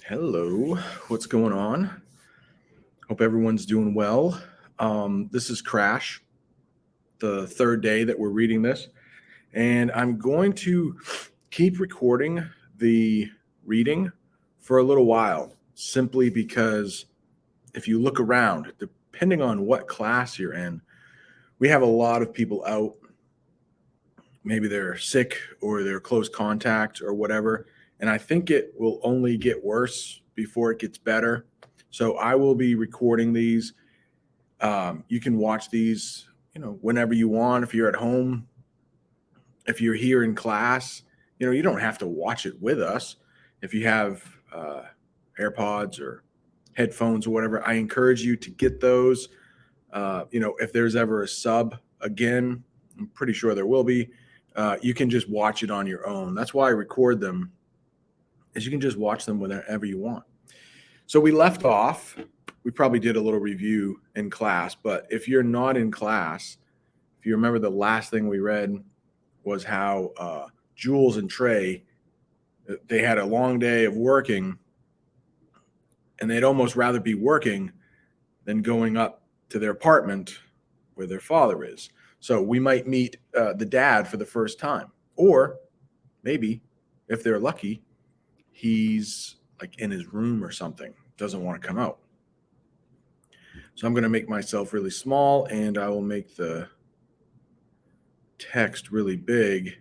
Hello, what's going on? Hope everyone's doing well. This is Crash, the third day that we're reading this, and I'm going to keep recording the reading for a little while simply because if you look around, depending on what class you're in, we have a lot of people out. Maybe they're sick or they're close contact or whatever. And I think it will only get worse before it gets better. So I will be recording these. You can watch these, whenever you want. If you're at home, if you're here in class, you don't have to watch it with us. If you have AirPods or headphones or whatever, I encourage you to get those. If there's ever a sub again, I'm pretty sure there will be. You can just watch it on your own. That's why I record them, is you can just watch them whenever you want. So we left off. We probably did a little review in class, but if you're not in class, if you remember, the last thing we read was how Jules and Trey, they had a long day of working, and they'd almost rather be working than going up to their apartment where their father is. So we might meet the dad for the first time, or maybe if they're lucky, he's like in his room or something, doesn't want to come out. So I'm going to make myself really small, and I will make the text really big.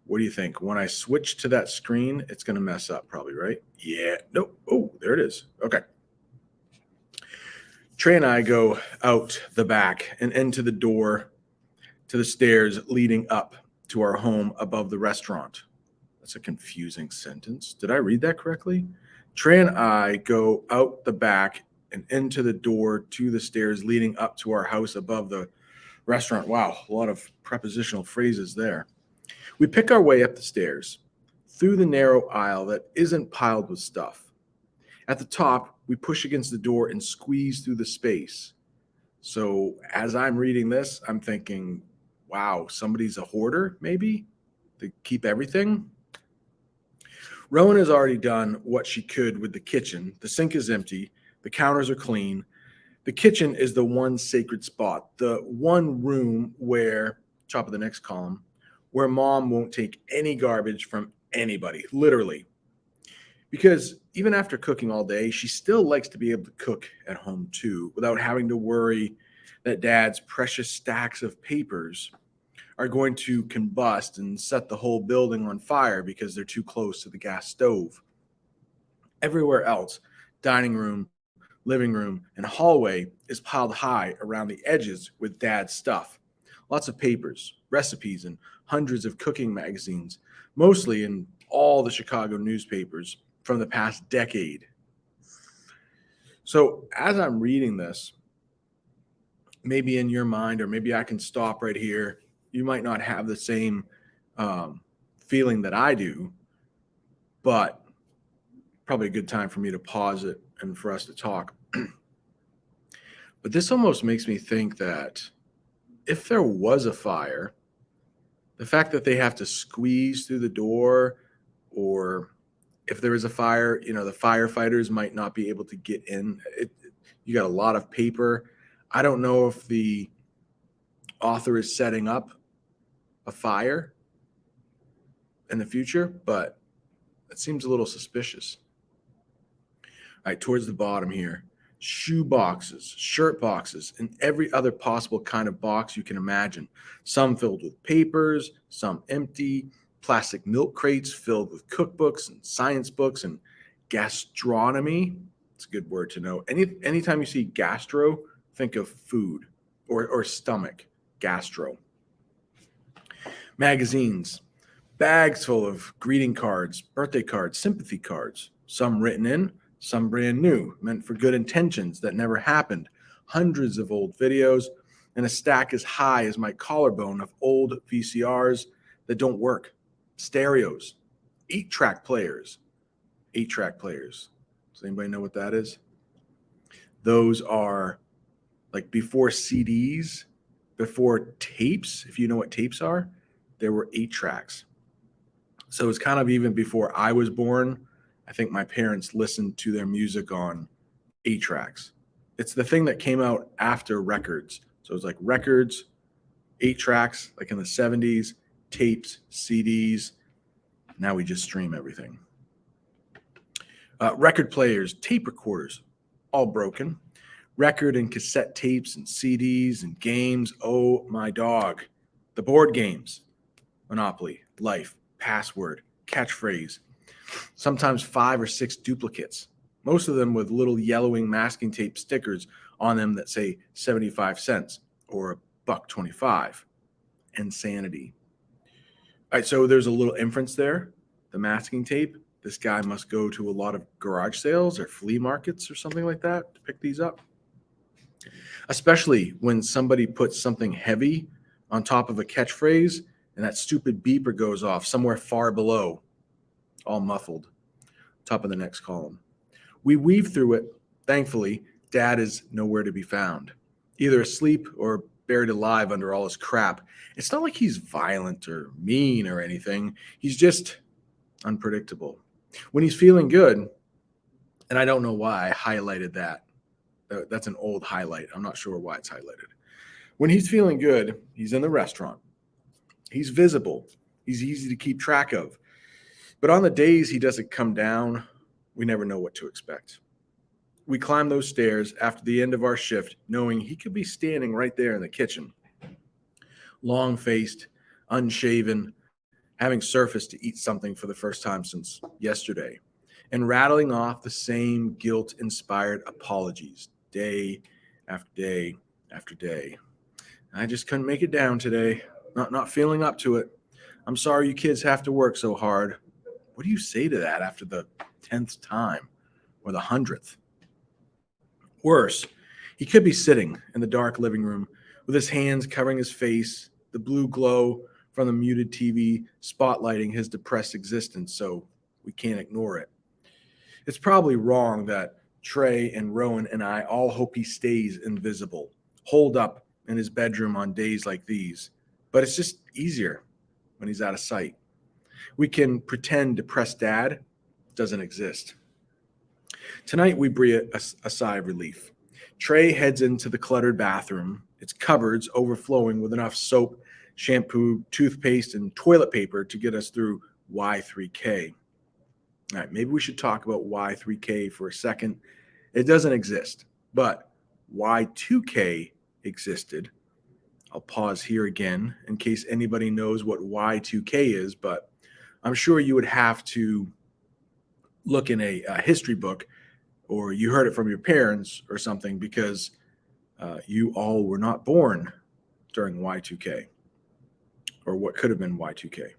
What do you think? When I switch to that screen, it's going to mess up probably, right? Yeah. Nope. Oh, there it is. Okay. Trey and I go out the back and into the door to the stairs leading up to our home above the restaurant. That's a confusing sentence. Did I read that correctly? Trey and I go out the back and into the door to the stairs leading up to our house above the restaurant. Wow, a lot of prepositional phrases there. We pick our way up the stairs through the narrow aisle that isn't piled with stuff. At the top, we push against the door and squeeze through the space. So as I'm reading this, I'm thinking, wow, somebody's a hoarder, maybe? To keep everything? Rowan has already done what she could with the kitchen. The sink is empty. The counters are clean. The kitchen is the one sacred spot, the one room where, top of the next column, where mom won't take any garbage from anybody, literally. Because even after cooking all day, she still likes to be able to cook at home too, without having to worry that dad's precious stacks of papers are going to combust and set the whole building on fire because they're too close to the gas stove. Everywhere else, dining room, living room, and hallway is piled high around the edges with dad's stuff. Lots of papers, recipes, and hundreds of cooking magazines, mostly in all the Chicago newspapers from the past decade. So, as I'm reading this, maybe in your mind, or maybe I can stop right here. You might not have the same feeling that I do, but probably a good time for me to pause it and for us to talk. But this almost makes me think that if there was a fire, the fact that they have to squeeze through the door, or if there is a fire, the firefighters might not be able to get in. You got a lot of paper. I don't know if the author is setting up a fire in the future, but it seems a little suspicious. All right, towards the bottom here, shoe boxes, shirt boxes, and every other possible kind of box you can imagine. Some filled with papers, some empty, plastic milk crates filled with cookbooks and science books and gastronomy. It's a good word to know. Anytime you see gastro, think of food or stomach, gastro. Magazines, bags full of greeting cards, birthday cards, sympathy cards, some written in, some brand new, meant for good intentions that never happened, hundreds of old videos, and a stack as high as my collarbone of old VCRs that don't work, stereos, 8-track players. 8-track players. Does anybody know what that is? Those are like before CDs, before tapes. If you know what tapes are, there were 8 tracks. So it's kind of even before I was born. I think my parents listened to their music on 8 tracks. It's the thing that came out after records. So it's like records, 8 tracks, like in the 70s, tapes, CDs. Now we just stream everything. Record players, tape recorders, all broken. Record and cassette tapes and CDs and games. Oh, my dog. The board games, Monopoly, Life, Password, Catchphrase. Sometimes 5 or 6 duplicates, most of them with little yellowing masking tape stickers on them that say 75 cents or $1.25. Insanity. All right, so there's a little inference there. The masking tape, this guy must go to a lot of garage sales or flea markets or something like that to pick these up. Especially when somebody puts something heavy on top of a catchphrase and that stupid beeper goes off somewhere far below, all muffled, top of the next column. We weave through it. Thankfully, Dad is nowhere to be found, either asleep or buried alive under all his crap. It's not like he's violent or mean or anything. He's just unpredictable. When he's feeling good, and I don't know why I highlighted that. That's an old highlight. I'm not sure why it's highlighted. When he's feeling good, he's in the restaurant. He's visible. He's easy to keep track of. But on the days he doesn't come down, we never know what to expect. We climb those stairs after the end of our shift, knowing he could be standing right there in the kitchen, long-faced, unshaven, having surfaced to eat something for the first time since yesterday, and rattling off the same guilt-inspired apologies day after day after day. I just couldn't make it down today. Not feeling up to it. I'm sorry you kids have to work so hard. What do you say to that after the 10th time or the 100th? Worse, he could be sitting in the dark living room with his hands covering his face, the blue glow from the muted TV spotlighting his depressed existence, so we can't ignore it. It's probably wrong that Trey and Rowan and I all hope he stays invisible, holed up in his bedroom on days like these, but it's just easier when he's out of sight. We can pretend depressed Dad doesn't exist. Tonight, we breathe a sigh of relief. Trey heads into the cluttered bathroom, its cupboards overflowing with enough soap, shampoo, toothpaste, and toilet paper to get us through Y3K. All right, maybe we should talk about Y3K for a second. It doesn't exist, but Y2K existed. I'll pause here again in case anybody knows what Y2K is, but I'm sure you would have to look in a history book, or you heard it from your parents or something, because you all were not born during Y2K, or what could have been Y2K.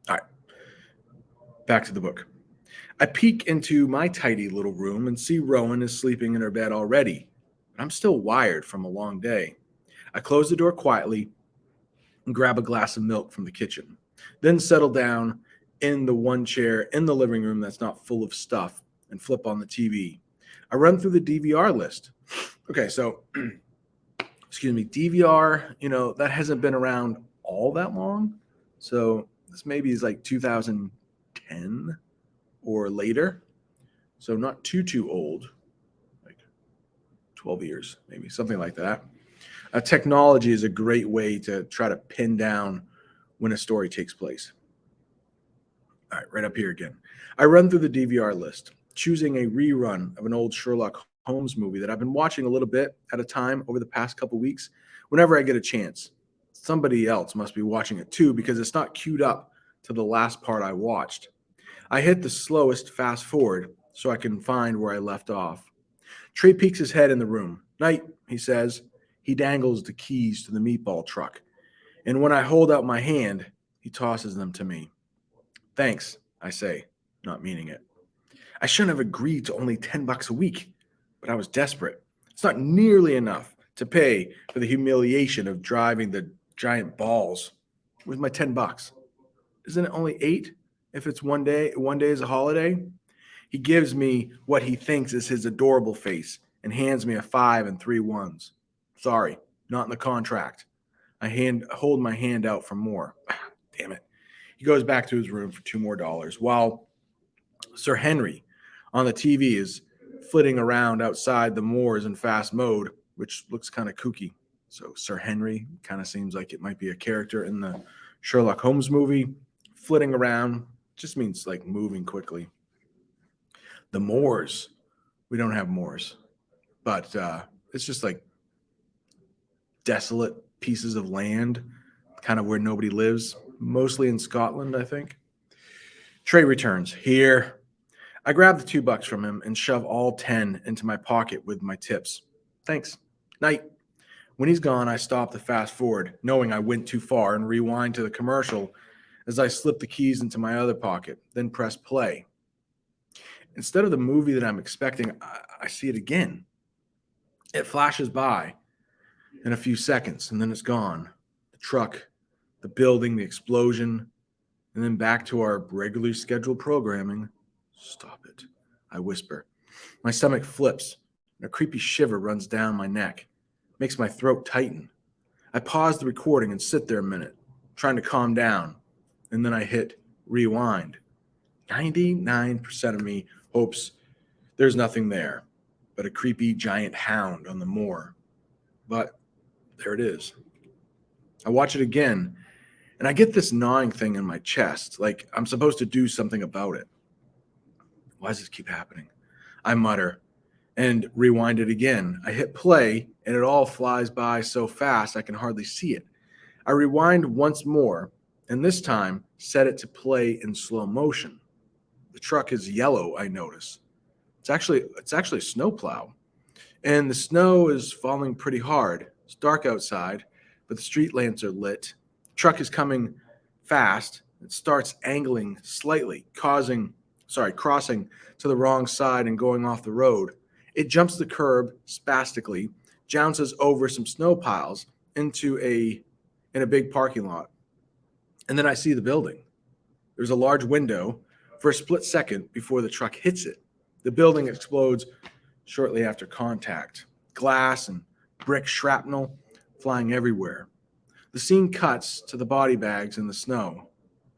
All right, back to the book. I peek into my tidy little room and see Rowan is sleeping in her bed already, but I'm still wired from a long day. I close the door quietly and grab a glass of milk from the kitchen, then settle down in the one chair in the living room that's not full of stuff and flip on the TV. I run through the DVR list. Okay, so, excuse me, DVR, that hasn't been around all that long. So this maybe is like 2010 or later. So not too old, like 12 years, maybe something like that. Technology is a great way to try to pin down when a story takes place. All right, right up here again. I run through the DVR list, choosing a rerun of an old Sherlock Holmes movie that I've been watching a little bit at a time over the past couple weeks whenever I get a chance. Somebody else must be watching it too, because it's not queued up to the last part I watched. I hit the slowest fast forward so I can find where I left off. Trey peeks his head in the room. "Night," he says. He dangles the keys to the meatball truck, and when I hold out my hand, he tosses them to me. "Thanks," I say, not meaning it. I shouldn't have agreed to only $10 a week, but I was desperate. It's not nearly enough to pay for the humiliation of driving the giant balls. Where's my $10? Isn't it only 8 if it's one day is a holiday? He gives me what he thinks is his adorable face and hands me a 5 and 3 ones. Sorry, not in the contract. I hold my hand out for more. Damn it. He goes back to his room for $2 more while Sir Henry on the TV is flitting around outside the moors in fast mode, which looks kind of kooky. So Sir Henry kind of seems like it might be a character in the Sherlock Holmes movie. Flitting around just means like moving quickly. The moors, we don't have moors, but it's just like desolate pieces of land, kind of where nobody lives, mostly in Scotland, I think. Trey returns. Here. I grab the $2 from him and shove all 10 into my pocket with my tips. Thanks. Night. When he's gone, I stop the fast forward, knowing I went too far, and rewind to the commercial as I slip the keys into my other pocket, then press play. Instead of the movie that I'm expecting, I see it again. It flashes by in a few seconds, and then it's gone. The truck, the building, the explosion, and then back to our regularly scheduled programming. Stop it, I whisper. My stomach flips, and a creepy shiver runs down my neck. Makes my throat tighten. I pause the recording and sit there a minute, trying to calm down, and then I hit rewind. 99% of me hopes there's nothing there but a creepy giant hound on the moor. But there it is. I watch it again, and I get this gnawing thing in my chest, like I'm supposed to do something about it. Why does this keep happening? I mutter and rewind it again. I hit play, and it all flies by so fast I can hardly see it. I rewind once more, and this time set it to play in slow motion. The truck is yellow, I notice. It's actually a snowplow, and the snow is falling pretty hard. It's dark outside, but the street lamps are lit. The truck is coming fast. It starts angling slightly, crossing to the wrong side and going off the road. It jumps the curb spastically, jounces over some snow piles in a big parking lot. And then I see the building. There's a large window for a split second before the truck hits it. The building explodes shortly after contact. Glass and brick shrapnel flying everywhere. The scene cuts to the body bags in the snow.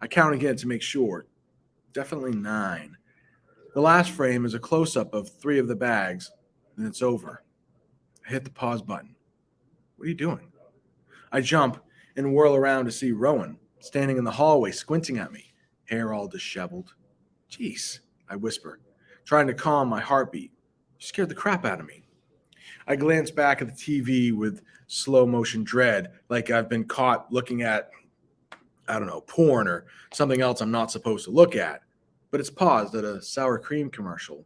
I count again to make sure. Definitely 9. The last frame is a close-up of 3 of the bags, and it's over. I hit the pause button. What are you doing? I jump and whirl around to see Rowan standing in the hallway, squinting at me, hair all disheveled. Jeez, I whisper, trying to calm my heartbeat. You scared the crap out of me. I glance back at the TV with slow-motion dread, like I've been caught looking at, porn or something else I'm not supposed to look at. But it's paused at a sour cream commercial.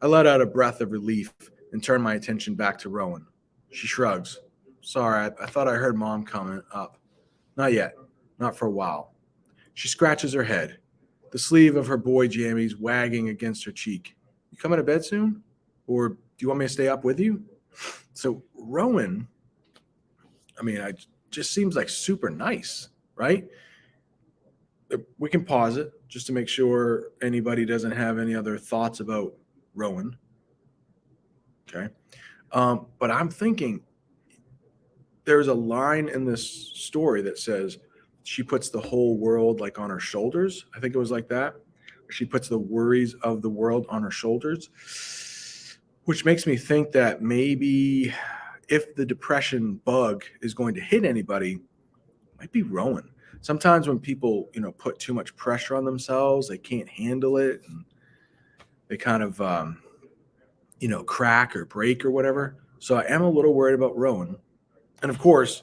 I let out a breath of relief and turn my attention back to Rowan. She shrugs. Sorry, I thought I heard Mom coming up. Not yet. Not for a while. She scratches her head, the sleeve of her boy jammies wagging against her cheek. You coming to bed soon? Or do you want me to stay up with you? So Rowan, just seems like super nice, right? We can pause it just to make sure anybody doesn't have any other thoughts about Rowan. Okay. But I'm thinking there's a line in this story that says she puts the whole world like on her shoulders. I think it was like that. She puts the worries of the world on her shoulders, which makes me think that maybe if the depression bug is going to hit anybody, it might be Rowan. Sometimes when people, put too much pressure on themselves, they can't handle it, and they kind of, crack or break or whatever. So I am a little worried about Rowan. And of course,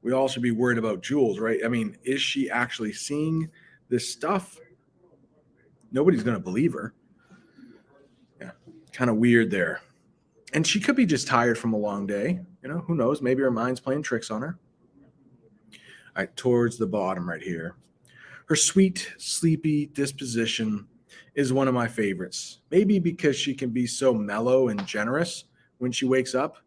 we all should be worried about Jules, right? I mean, is she actually seeing this stuff? Nobody's going to believe her. Yeah, kind of weird there. And she could be just tired from a long day. Who knows? Maybe her mind's playing tricks on her. All right, towards the bottom right here. Her sweet, sleepy disposition is one of my favorites. Maybe because she can be so mellow and generous when she wakes up.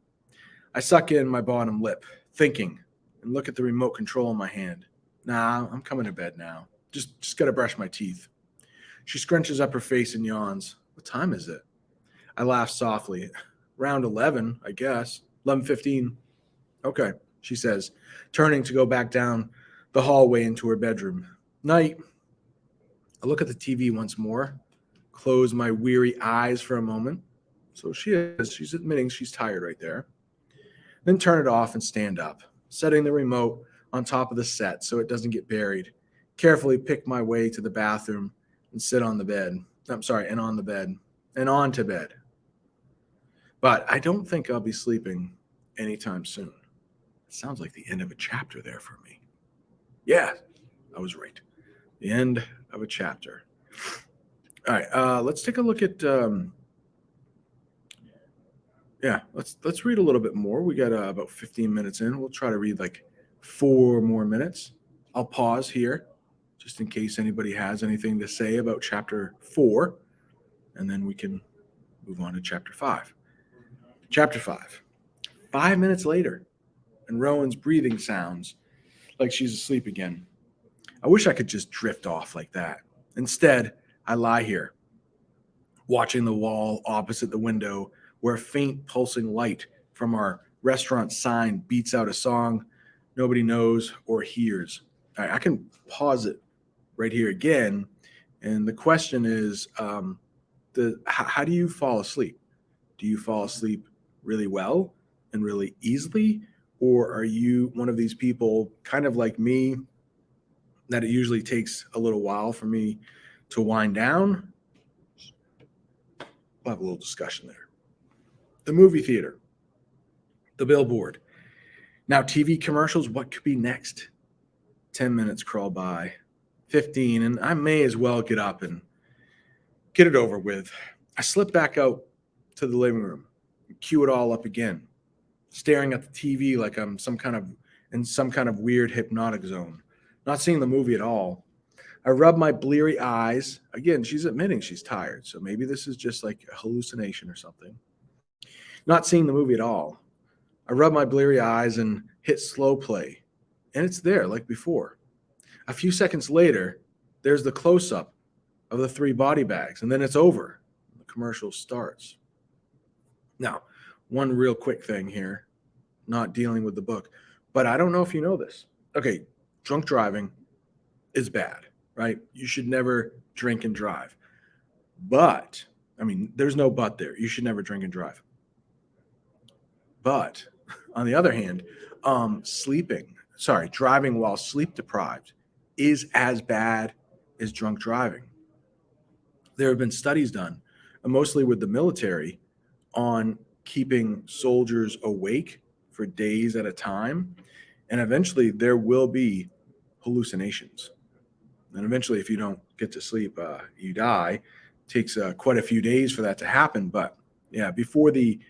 I suck in my bottom lip, thinking, and look at the remote control in my hand. Nah, I'm coming to bed now. Just gotta brush my teeth. She scrunches up her face and yawns. What time is it? I laugh softly. Around 11, I guess. 11:15. Okay, she says, turning to go back down the hallway into her bedroom. Night. I look at the TV once more, close my weary eyes for a moment. So she's admitting she's tired right there. Then turn it off and stand up, setting the remote on top of the set so it doesn't get buried. Carefully pick my way to the bathroom and sit on the bed. I'm sorry, and on the bed and on to bed. But I don't think I'll be sleeping anytime soon. It sounds like the end of a chapter there for me. Yeah, I was right. The end of a chapter. All right, let's take a look at. Let's read a little bit more. We got about 15 minutes in. We'll try to read like 4 more minutes. I'll pause here just in case anybody has anything to say about chapter 4, and then we can move on to chapter 5. Chapter 5. 5 minutes later, and Rowan's breathing sounds like she's asleep again. I wish I could just drift off like that. Instead, I lie here, watching the wall opposite the window where a faint pulsing light from our restaurant sign beats out a song nobody knows or hears. All right, I can pause it right here again. And the question is, how do you fall asleep? Do you fall asleep really well and really easily? Or are you one of these people, kind of like me, that it usually takes a little while for me to wind down? We'll have a little discussion there. The movie theater, the billboard. Now, TV commercials, what could be next? 10 minutes crawl by, 15, and I may as well get up and get it over with. I slip back out to the living room and cue it all up again, staring at the TV like I'm in some kind of weird hypnotic zone, not seeing the movie at all. I rub my bleary eyes. Again, she's admitting she's tired, so maybe this is just like a hallucination or something. Not seeing the movie at all. I rub my bleary eyes and hit slow play, and it's there like before. A few seconds later, there's the close-up of the 3 body bags, and then it's over. The commercial starts. Now, one real quick thing here, not dealing with the book, but I don't know if you know this. Okay, drunk driving is bad, right? You should never drink and drive. But, I mean, there's no but there. You should never drink and drive. But on the other hand, driving while sleep deprived is as bad as drunk driving. There have been studies done, mostly with the military, on keeping soldiers awake for days at a time. And eventually there will be hallucinations. And eventually, if you don't get to sleep, you die. It takes quite a few days for that to happen. But yeah, before the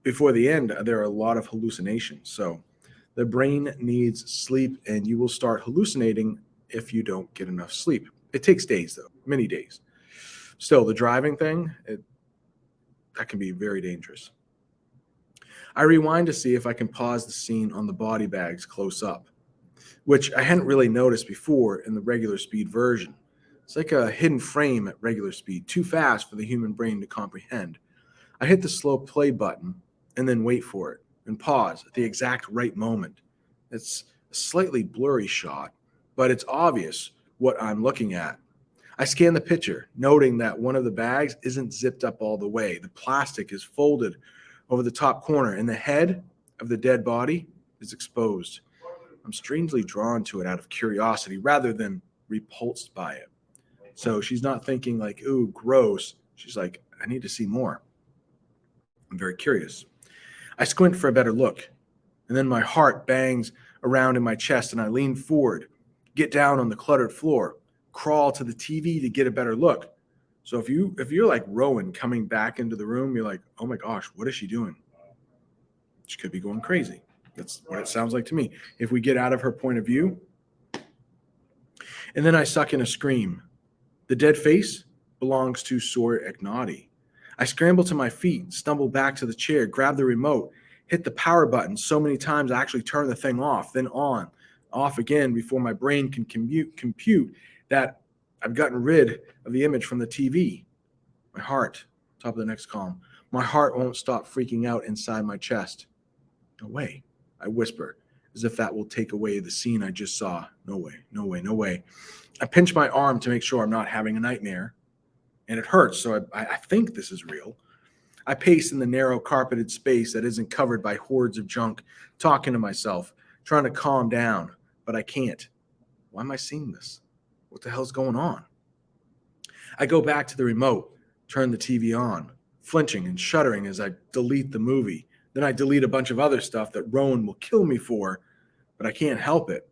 end, there are a lot of hallucinations. So the brain needs sleep, and you will start hallucinating if you don't get enough sleep. It takes days, though, many days. Still, the driving thing, that can be very dangerous. I rewind to see if I can pause the scene on the body bags close up, which I hadn't really noticed before in the regular speed version. It's like a hidden frame at regular speed, too fast for the human brain to comprehend. I hit the slow play button and then wait for it and pause at the exact right moment. It's a slightly blurry shot, but it's obvious what I'm looking at. I scan the picture, noting that one of the bags isn't zipped up all the way. The plastic is folded over the top corner, and the head of the dead body is exposed. I'm strangely drawn to it out of curiosity rather than repulsed by it. So she's not thinking like, ooh, gross. She's like, I need to see more. I'm very curious. I squint for a better look, and then my heart bangs around in my chest, and I lean forward, get down on the cluttered floor, crawl to the TV to get a better look. So if you're like Rowan coming back into the room, you're like, oh my gosh, what is she doing? She could be going crazy. That's what it sounds like to me. If we get out of her point of view. And then I suck in a scream. The dead face belongs to Sor Eknati. I scramble to my feet, stumble back to the chair, grab the remote, hit the power button so many times I actually turn the thing off, then on, off again before my brain can compute that I've gotten rid of the image from the TV. My heart, top of the next column, my heart won't stop freaking out inside my chest. No way, I whisper, as if that will take away the scene I just saw. No way, no way, no way. I pinch my arm to make sure I'm not having a nightmare, and it hurts. So I think this is real. I pace in the narrow carpeted space that isn't covered by hordes of junk, talking to myself, trying to calm down, but I can't. Why am I seeing this? What the hell's going on? I go back to the remote, turn the TV on, flinching and shuddering as I delete the movie. Then I delete a bunch of other stuff that Rowan will kill me for, but I can't help it.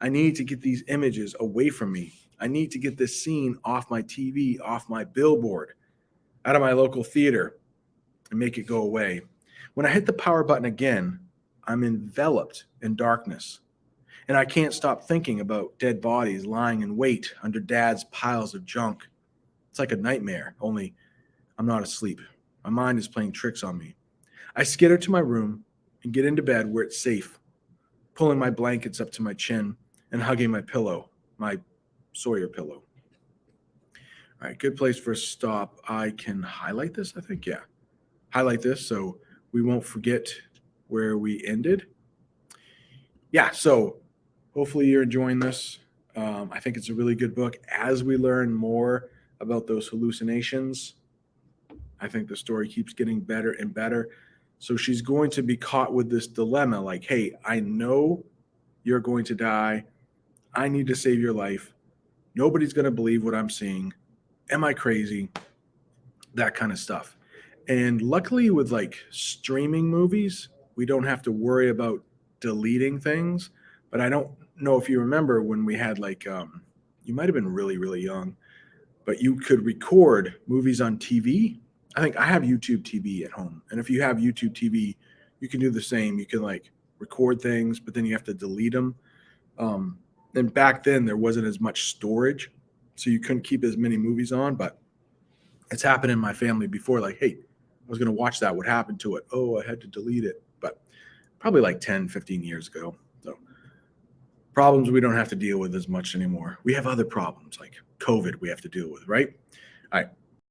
I need to get these images away from me. I need to get this scene off my TV, off my billboard, out of my local theater, and make it go away. When I hit the power button again, I'm enveloped in darkness. And I can't stop thinking about dead bodies lying in wait under Dad's piles of junk. It's like a nightmare, only I'm not asleep. My mind is playing tricks on me. I skitter to my room and get into bed where it's safe, pulling my blankets up to my chin and hugging my pillow, my Sawyer pillow. All right, good place for a stop. I can highlight this, I think. Yeah. Highlight this so we won't forget where we ended. Yeah, so hopefully you're enjoying this. I think it's a really good book. As we learn more about those hallucinations, I think the story keeps getting better and better. So she's going to be caught with this dilemma like, hey, I know you're going to die. I need to save your life. Nobody's going to believe what I'm seeing. Am I crazy? That kind of stuff. And luckily with like streaming movies, we don't have to worry about deleting things. But I don't know if you remember when we had like, you might have been really, really young, but you could record movies on TV. I think I have YouTube TV at home. And if you have YouTube TV, you can do the same. You can like record things, but then you have to delete them. And back then there wasn't as much storage, so you couldn't keep as many movies on, but it's happened in my family before. Like, hey, I was going to watch that. What happened to it? Oh, I had to delete it. But probably like 10, 15 years ago. So problems we don't have to deal with as much anymore. We have other problems like COVID we have to deal with, right? All right.